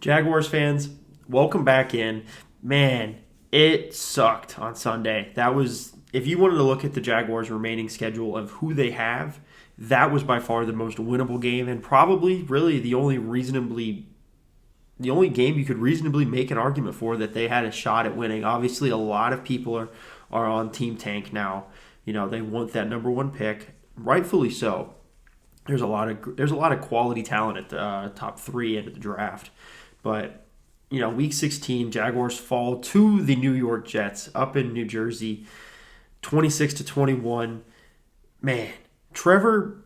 Jaguars fans, welcome back in. Man, it sucked on Sunday. If you wanted to look at the Jaguars' remaining schedule of who they have, that was by far the most winnable game and probably really the only game you could reasonably make an argument for that they had a shot at winning. Obviously, a lot of people are on Team Tank now. They want that number one pick, rightfully so. There's a lot of quality talent at the top three end of the draft. But, week 16, Jaguars fall to the New York Jets up in New Jersey, 26-21. Man, Trevor,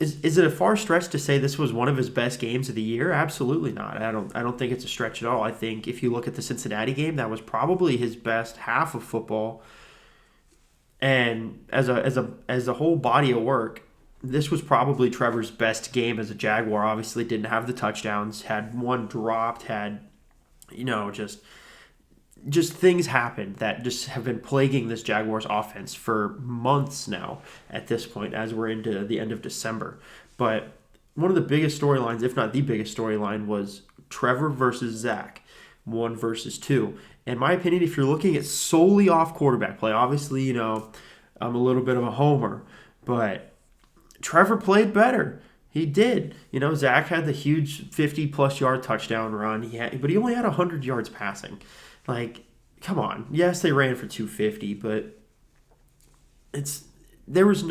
is it a far stretch to say this was one of his best games of the year? Absolutely not. I don't think it's a stretch at all. I think if you look at the Cincinnati game, that was probably his best half of football. And as a whole body of work, this was probably Trevor's best game as a Jaguar. Obviously, didn't have the touchdowns, had one dropped, had, just things happened that just have been plaguing this Jaguars offense for months now at this point as we're into the end of December. But one of the biggest storylines, if not the biggest storyline, was Trevor versus Zach, 1 versus 2. In my opinion, if you're looking at solely off quarterback play, obviously, I'm a little bit of a homer, but Trevor played better. He did. Zach had the huge 50-plus yard touchdown run, but he only had 100 yards passing. Come on. Yes, they ran for 250, but there was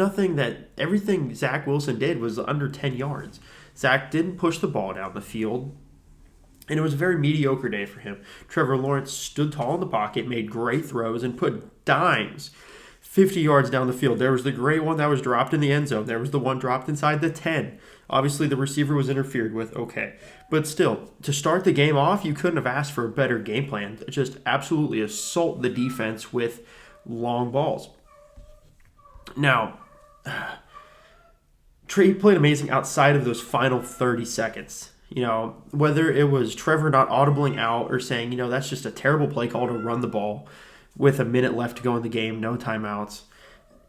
everything Zach Wilson did was under 10 yards. Zach didn't push the ball down the field, and it was a very mediocre day for him. Trevor Lawrence stood tall in the pocket, made great throws, and put dimes 50 yards down the field. There was the great one that was dropped in the end zone. There was the one dropped inside the 10. Obviously, the receiver was interfered with. Okay. But still, to start the game off, you couldn't have asked for a better game plan. Just absolutely assault the defense with long balls. Now, Trey played amazing outside of those final 30 seconds. Whether it was Trevor not audibling out or saying, that's just a terrible play call to run the ball with a minute left to go in the game, no timeouts.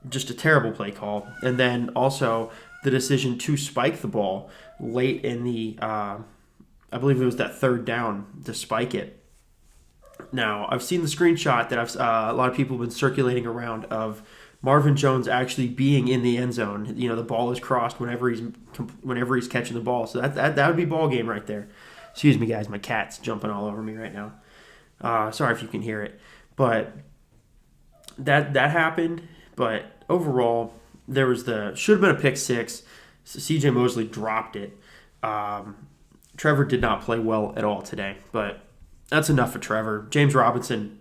Just a terrible play call. And then also the decision to spike the ball late in the, I believe it was that third down to spike it. Now, I've seen the screenshot that a lot of people have been circulating around of Marvin Jones actually being in the end zone. The ball is crossed whenever he's catching the ball. So that would be ball game right there. Excuse me, guys. My cat's jumping all over me right now. Sorry if you can hear it. But that happened. But overall, there was should have been a pick six. C.J. Mosley dropped it. Trevor did not play well at all today. But that's enough for Trevor. James Robinson,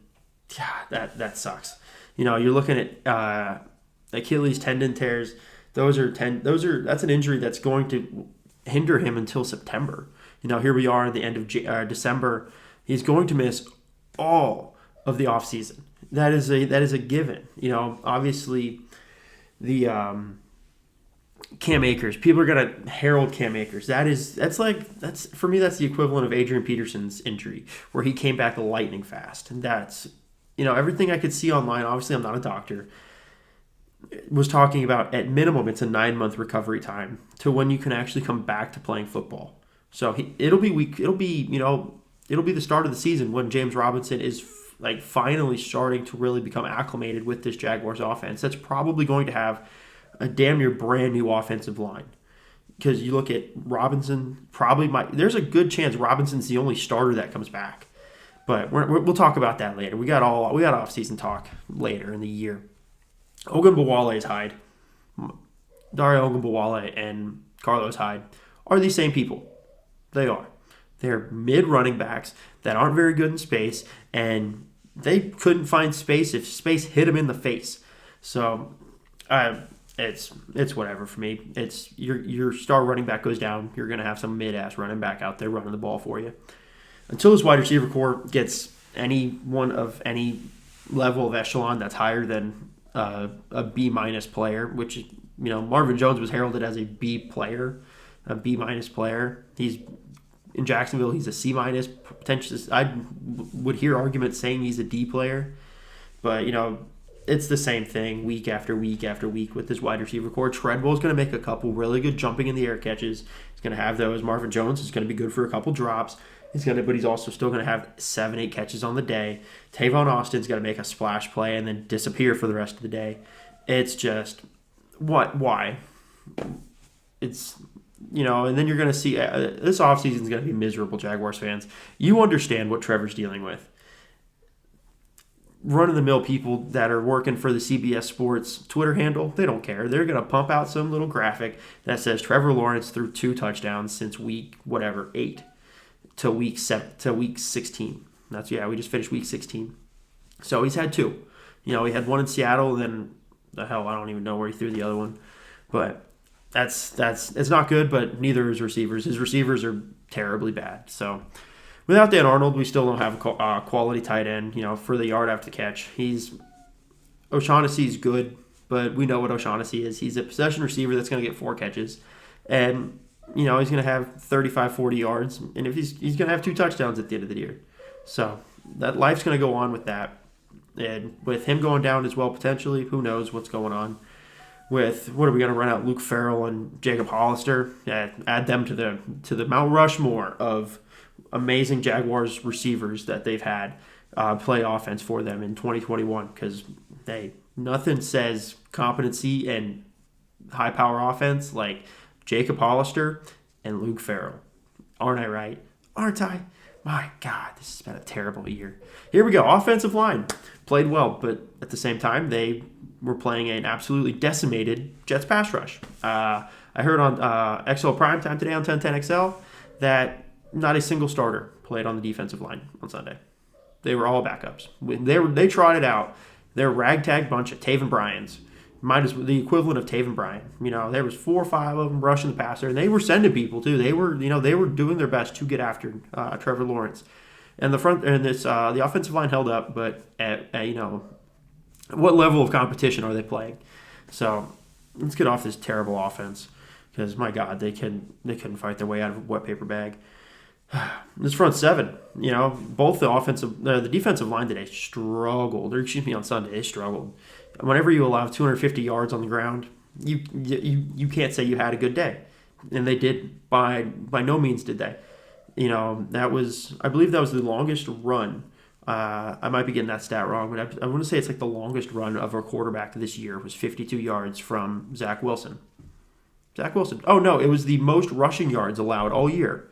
that sucks. You're looking at Achilles tendon tears. That's an injury that's going to hinder him until September. Here we are at the end of December. He's going to miss all of the offseason. That is a given. Obviously the Cam Akers. People are gonna herald Cam Akers. That's for me, that's the equivalent of Adrian Peterson's injury, where he came back lightning fast. And that's everything I could see online. Obviously, I'm not a doctor. Was talking about at minimum it's a 9-month recovery time to when you can actually come back to playing football. So it'll be the start of the season when James Robinson is finally starting to really become acclimated with this Jaguars offense. That's probably going to have a damn near brand new offensive line. Because you look at Robinson, there's a good chance Robinson's the only starter that comes back. But we'll talk about that later. We got off-season talk later in the year. Ogunbowale's Hyde, Dario Ogunbowale and Carlos Hyde are the same people. They are. They're mid-running backs that aren't very good in space, and they couldn't find space if space hit them in the face. So it's whatever for me. It's your star running back goes down, you're going to have some mid-ass running back out there running the ball for you. Until this wide receiver core gets anyone of any level of echelon that's higher than a B-minus player, which, Marvin Jones was heralded as a B player, a B-minus player. He's in Jacksonville, he's a C-minus. Potentially, I would hear arguments saying he's a D player. But, it's the same thing week after week after week with this wide receiver core. Treadwell's going to make a couple really good jumping in the air catches. He's going to have those. Marvin Jones is going to be good for a couple drops. But he's also still going to have 7-8 catches on the day. Tavon Austin's going to make a splash play and then disappear for the rest of the day. It's just why? It's and then you're going to see this offseason is going to be miserable, Jaguars fans. You understand what Trevor's dealing with. Run-of-the-mill people that are working for the CBS Sports Twitter handle, they don't care. They're going to pump out some little graphic that says Trevor Lawrence threw 2 touchdowns since week 8 to week 16. We just finished week 16. So he's had 2. He had one in Seattle, and then I don't even know where he threw the other one. But that's it's not good, but neither are his receivers. His receivers are terribly bad. So without Dan Arnold, we still don't have a quality tight end, for the yard after the catch. O'Shaughnessy's good, but we know what O'Shaughnessy is. He's a possession receiver that's going to get 4 catches. And, he's going to have 35, 40 yards. And if he's going to have 2 touchdowns at the end of the year. So that life's going to go on with that. And with him going down as well, potentially, who knows what's going on. With what are we going to run out? Luke Farrell and Jacob Hollister? Add them to the Mount Rushmore of amazing Jaguars receivers that they've had play offense for them in 2021, because nothing says competency and high power offense like Jacob Hollister and Luke Farrell. Aren't I right? Aren't I? My God, this has been a terrible year. Here we go. Offensive line played well, but at the same time, they were playing an absolutely decimated Jets pass rush. I heard on XL Primetime today on 1010XL that not a single starter played on the defensive line on Sunday. They were all backups. They trotted out their ragtag bunch of Taven Bryans, minus the equivalent of Taven Bryan. There was 4 or 5 of them rushing the passer, and they were sending people too. They were doing their best to get after Trevor Lawrence. And the offensive line held up, but at what level of competition are they playing? So let's get off this terrible offense, because my God, they couldn't fight their way out of a wet paper bag. This front 7, both the defensive line today struggled. On Sunday they struggled. Whenever you allow 250 yards on the ground, you can't say you had a good day, and they did. By no means did they. I believe that was the longest run. I might be getting that stat wrong, but I want to say it's like the longest run of a quarterback this year was 52 yards from Zach Wilson. Oh no, it was the most rushing yards allowed all year.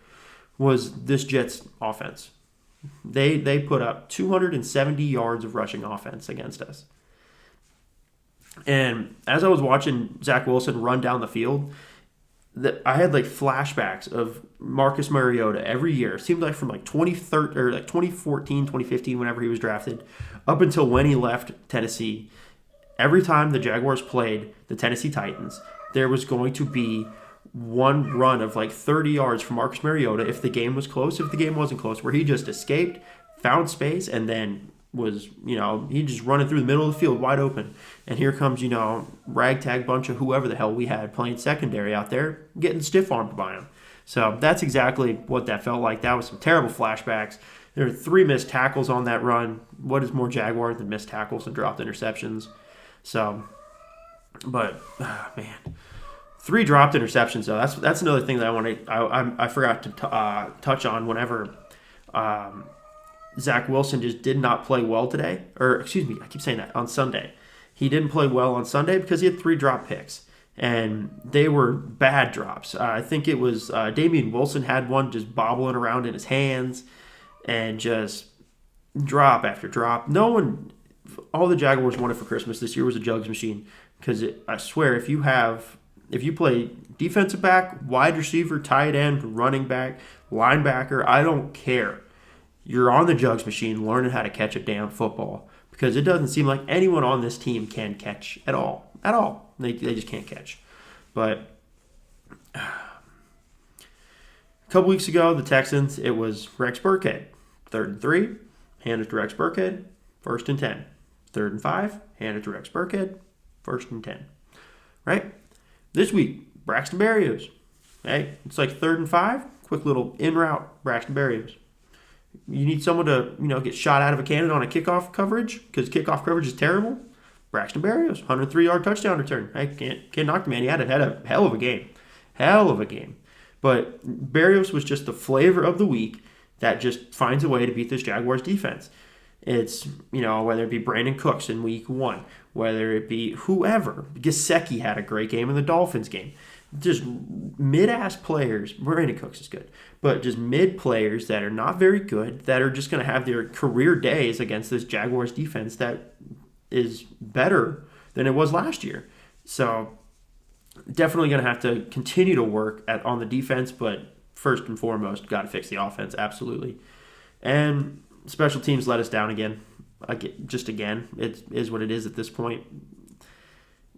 Was this Jets offense. They put up 270 yards of rushing offense against us. And as I was watching Zach Wilson run down the field, I had flashbacks of Marcus Mariota every year. It seemed like from 2013 or 2014, 2015, whenever he was drafted, up until when he left Tennessee. Every time the Jaguars played the Tennessee Titans, there was going to be one run of 30 yards from Marcus Mariota if the game was close, if the game wasn't close, where he just escaped, found space, and then was, he just running through the middle of the field wide open. And here comes, ragtag bunch of whoever the hell we had playing secondary out there getting stiff-armed by him. So that's exactly what that felt like. That was some terrible flashbacks. There were 3 missed tackles on that run. What is more Jaguar than missed tackles and dropped interceptions? So, but, man. 3 dropped interceptions, though. That's another thing that I forgot to touch on whenever Zach Wilson just did not play well today. Or, excuse me, I keep saying that, on Sunday. He didn't play well on Sunday because he had 3 drop picks. And they were bad drops. I think it was Damian Wilson had one just bobbling around in his hands and just drop after drop. All the Jaguars wanted for Christmas this year was a jugs machine. Because I swear, if you play defensive back, wide receiver, tight end, running back, linebacker, I don't care. You're on the jugs machine learning how to catch a damn football, because it doesn't seem like anyone on this team can catch at all. At all. They just can't catch. But a couple weeks ago, the Texans, it was Rex Burkhead. 3rd and 3, hand it to Rex Burkhead, 1st and 10. 3rd and 5, hand it to Rex Burkhead, 1st and 10. Right? This week, Braxton Berrios. Hey, it's 3rd and 5, quick little in-route, Braxton Berrios. You need someone to, get shot out of a cannon on a kickoff coverage because kickoff coverage is terrible. Braxton Berrios, 103-yard touchdown return. I can't knock the man. He had a hell of a game. Hell of a game. But Berrios was just the flavor of the week that just finds a way to beat this Jaguars defense. It's, whether it be Brandon Cooks in week 1, whether it be whoever. Gesicki had a great game in the Dolphins game. Just mid-ass players. Brandon Cooks is good. But just mid players that are not very good, that are just going to have their career days against this Jaguars defense that is better than it was last year. So definitely going to have to continue to work on the defense, but first and foremost, got to fix the offense, absolutely. And special teams let us down again. Again, it is what it is at this point.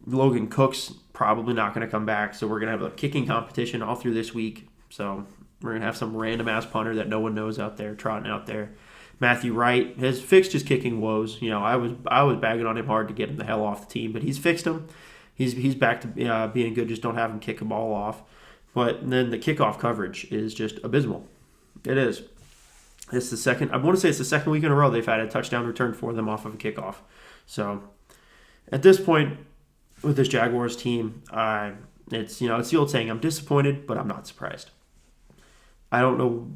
Logan Cook's probably not going to come back, so we're going to have a kicking competition all through this week. So we're going to have some random-ass punter that no one knows out there, trotting out there. Matthew Wright has fixed his kicking woes. I was bagging on him hard to get him the hell off the team, but he's fixed them. He's back to being good. Just don't have him kick a ball off. But then the kickoff coverage is just abysmal. It is. It's the second. I want to say it's the second week in a row they've had a touchdown return for them off of a kickoff. So at this point with this Jaguars team, it's the old saying. I'm disappointed, but I'm not surprised. I don't know.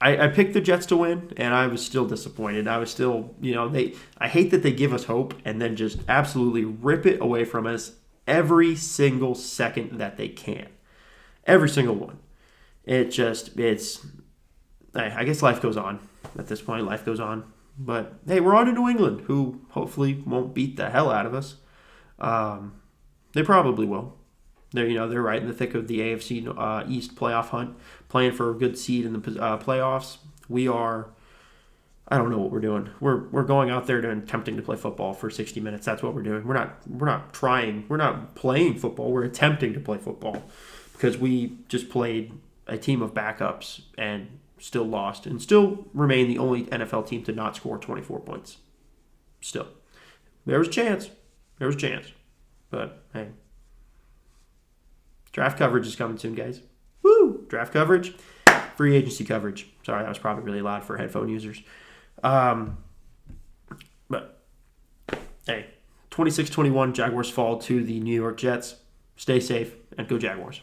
I picked the Jets to win, and I was still disappointed. I was still, I hate that they give us hope and then just absolutely rip it away from us every single second that they can. Every single one. I guess life goes on. At this point, life goes on. But, hey, we're on to New England, who hopefully won't beat the hell out of us. They probably will. They're right in the thick of the AFC East playoff hunt, playing for a good seed in the playoffs. We are, I don't know what we're doing. We're going out there and attempting to play football for 60 minutes. That's what we're doing. We're not trying. We're not playing football. We're attempting to play football because we just played a team of backups and still lost and still remain the only NFL team to not score 24 points. Still, there was a chance. But hey. Draft coverage is coming soon, guys. Woo! Draft coverage. Free agency coverage. Sorry, that was probably really loud for headphone users. But, hey, 26-21, Jaguars fall to the New York Jets. Stay safe and go Jaguars.